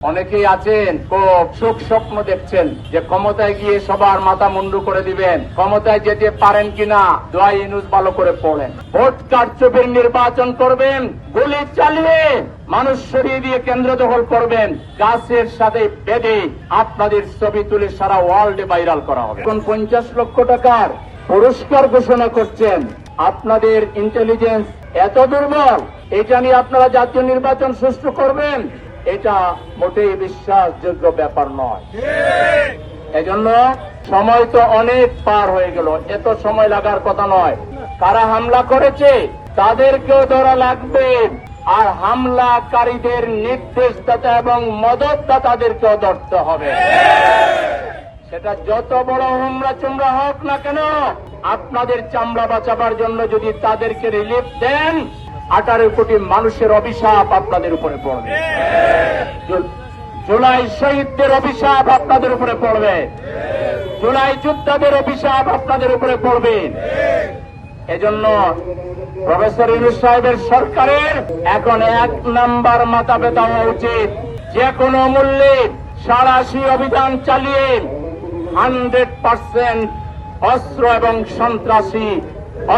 অনেকেই আছেন খুব সুখ স্বপ্ন দেখছেন যে ক্ষমতায় গিয়ে সবার মাথা মুন্ডু করে দিবেন, ক্ষমতায় যেতে পারেন কিনা দোয়া ইউনূস ভালো করে পড়েন। ভোট কারচুপির নির্বাচন করবেন, গুলি চালিয়ে মানুষ সরিয়ে দিয়ে কেন্দ্র দখল করবেন, গাছের সাথে বেঁধে আপনাদের ছবি তুলে সারা ওয়ার্ল্ডে ভাইরাল করা হবে। এখন 50 লক্ষ টাকার পুরস্কার ঘোষণা করছেন। আপনাদের ইন্টেলিজেন্স এত দুর্বল, এটা নিয়ে আপনারা জাতীয় নির্বাচন সুষ্ঠু করবেন, এটা মোটেই বিশ্বাসযোগ্য ব্যাপার নয়। এজন্য সময় তো অনেক পার হয়ে গেল, এত সময় লাগার কথা নয়। কারা হামলা করেছে তাদেরকেও ধরা লাগবে, আর হামলাকারীদের নির্দেশদাতা এবং মদতদাতাদেরকেও ধরতে হবে। সেটা যত বড় হুমড়া চুমড়া হোক না কেন, আপনাদের চামড়া বাঁচাবার জন্য যদি তাদেরকে রিলিফ দেন, 18 কোটি মানুষের অভিশাপ আপনাদের উপরে পড়বে। জুলাই শহীদদের অভিশাপ আপনাদের উপরে পড়বে, জুলাই যোদ্ধাদের অভিশাপ আপনাদের উপরে পড়বে। এজন্য প্রফেসর ইউনূস সাহেবের সরকারের এখন 1 নাম্বার মাথা ব্যথা হওয়া উচিত। যে কোনো মূল্যে সাঁড়াশি অভিযান চালিয়ে 100% অস্ত্র এবং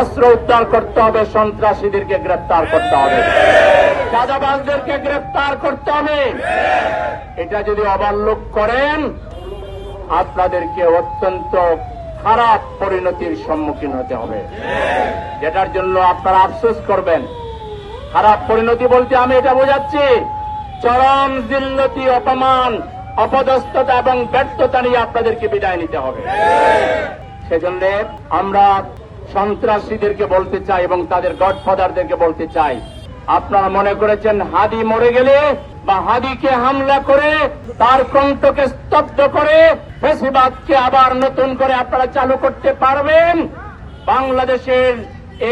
অস্ত্র উদ্ধার করতে হবে, সন্ত্রাসীদেরকে গ্রেফতার করতে হবে, চাঁদাবাজদেরকে গ্রেফতার করতে হবে। এটা যদি ওভারলুক করেন, আপনাদেরকে অত্যন্ত খারাপ পরিণতির সম্মুখীন হতে হবে, যেটার জন্য আপনারা আফসোস করবেন। খারাপ পরিণতি বলতে আমি এটা বোঝাচ্ছি, চরম জিল্লতি, অপমান, অপদস্থতা এবং ব্যর্থতা নিয়ে আপনাদেরকে বিদায় নিতে হবে। সেজন্য আমরা সন্ত্রাসীদেরকে বলতে চাই এবং তাদের গডফাদারদেরকে বলতে চাই, আপনারা মনে করেছেন হাদি মরে গেলে বা হাদিকে হামলা করে তার কণ্ঠকে স্তব্ধ করে ফ্যাসিবাদকে আবার নতুন করে আপনারা চালু করতে পারবেন? বাংলাদেশের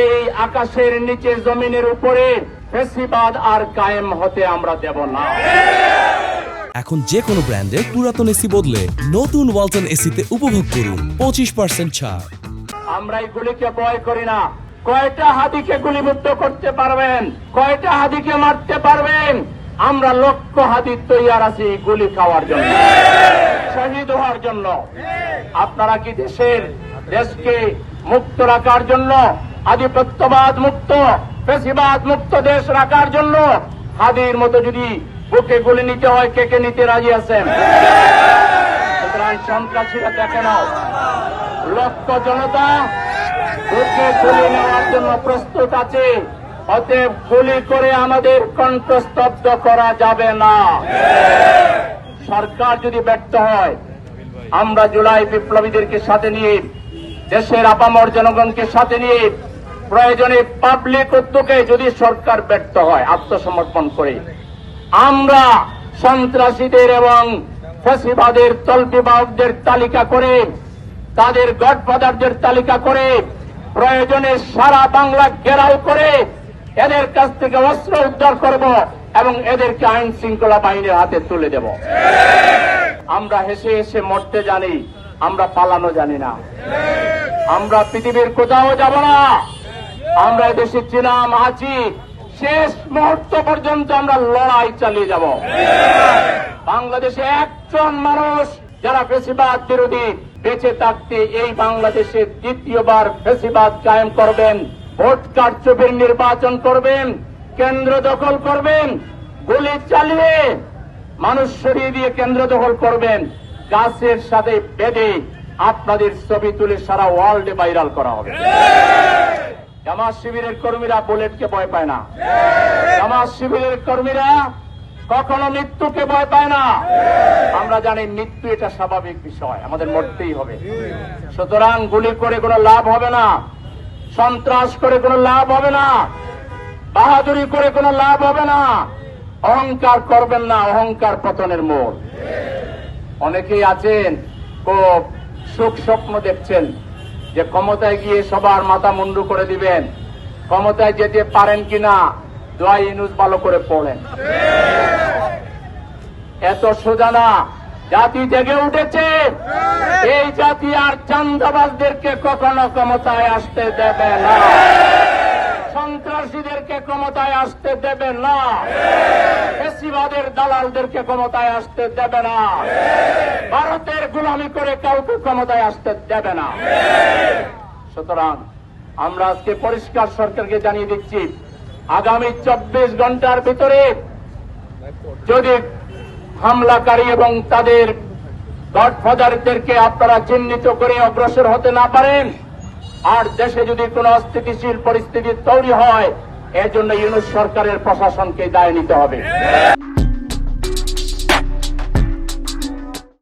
এই আকাশের নিচে জমিনের উপরে ফ্যাসিবাদ আর কায়েম হতে আমরা দেব না। এখন যে কোনো ব্র্যান্ডের পুরাতন এসি বদলে নতুন ওয়ালটন এসিতে উপভোগ করুন 25% ছাড়। আমরা এই গুলিকে ভয় করি না। কয়টা হাদিকে গুলিবিদ্ধ করতে পারবেন? কয়টা হাদিকে মারতে পারবেন? আমরা লক্ষ হাদি তৈয়ার আছি গুলি খাওয়ার জন্য, শহীদ হওয়ার জন্য। আপনারা কি দেশকে মুক্ত রাখার জন্য, আধিপত্যবাদ মুক্ত, ফ্যাসিবাদ মুক্ত দেশ রাখার জন্য হাদির মতো যদি বুকে গুলি নিতে হয়, কে নিতে রাজি আছেন? সুতরাং সন্ত্রাসীরা দেখে নাও, লক্ষ জনতা বুকে গুলি নেওয়ার জন্য প্রস্তুত আছে। অতএব গুলি করে আমাদের কণ্ঠস্তব্ধ করা যাবে না। সরকার যদি ব্যর্থ হয়, আমরা জুলাই বিপ্লবীদেরকে সাথে নিয়ে, দেশের আপামর জনগণকে সাথে নিয়ে, প্রয়োজনে পাবলিক উদ্যোগে যদি সরকার ব্যর্থ হয়, আত্মসমর্পণ করে আমরা সন্ত্রাসীদের এবং ফ্যাসিবাদের তল্পিবাহকদের তালিকা করে, তাদের গডফাদারদের তালিকা করে, প্রয়োজনে সারা বাংলা ঘেরাও করে এদের কাছ থেকে অস্ত্র উদ্ধার করব এবং এদেরকে আইন শৃঙ্খলা বাহিনীর হাতে তুলে দেব। আমরা হেসে হেসে মরতে জানি, আমরা পালানো জানি না। আমরা পৃথিবীর কোথাও যাব না। আমরা দেশে ছিলাম, আছি, শেষ মুহূর্ত পর্যন্ত আমরা লড়াই চালিয়ে যাব। বাংলাদেশে একজন মানুষ যারা ফ্যাসিবাদ বিরোধী বেঁচে থাকতে এই বাংলাদেশে দ্বিতীয়বার ফ্যাসিবাদ কায়েম করবেন, ভোট কারচুপির নির্বাচন করবেন, কেন্দ্র দখল করবেন, গুলি চালিয়ে মানুষ সরিয়ে দিয়ে কেন্দ্র দখল করবেন, গাছের সাথে বেঁধে আপনাদের ছবি তুলে সারা ওয়ার্ল্ডে ভাইরাল করা হবে। জামাত শিবিরের কর্মীরা বুলেটকে ভয় পায় না। জামাত শিবিরের কর্মীরা কখনো মৃত্যুকে ভয় পায় না। আমরা জানি মৃত্যু এটা স্বাভাবিক বিষয়, আমাদের মরতেই হবে। সুতরাং গুলি করে কোনো লাভ হবে না, সন্ত্রাস করে কোনো লাভ হবে না, বাহাদুরি করে কোনো লাভ হবে না। অহংকার করবেন না, অহংকার পতনের মূল। অনেকেই আছেন খুব সুখ স্বপ্ন দেখছেন যে ক্ষমতায় গিয়ে সবার মাথা মুন্ডু করে দিবেন, ক্ষমতায় যেতে পারেন কিনা দোয়া ইউনূস ভালো করে পড়েন। এত সোজা না, জাতি জেগে উঠেছে। এই জাতি আর চাঁদাবাজদেরকে কখনো ক্ষমতায় আসতে দেবে না। সন্ত্রাস সন্ত্রাসীদেরকে ক্ষমতায় আসতে দেবে না, ফ্যাসিবাদের দালালদেরকে ক্ষমতায় আসতে দেবে না, ভারতের গোলামি করে কাউকে ক্ষমতায় আসতে দেবে না। সুতরাং আমরা আজকে পরিষ্কার সরকারকে জানিয়ে দিচ্ছি, আগামী 24 ঘন্টার ভিতরে যদি হামলাকারী এবং তাদের গডফাদারদেরকে আপনারা চিহ্নিত করে অগ্রসর হতে না পারেন, আর দেশে যদি কোনো অস্থিতিশীল পরিস্থিতি তৈরি হয়, এর জন্য ইউনূস সরকারের প্রশাসনকে দায় নিতে হবে।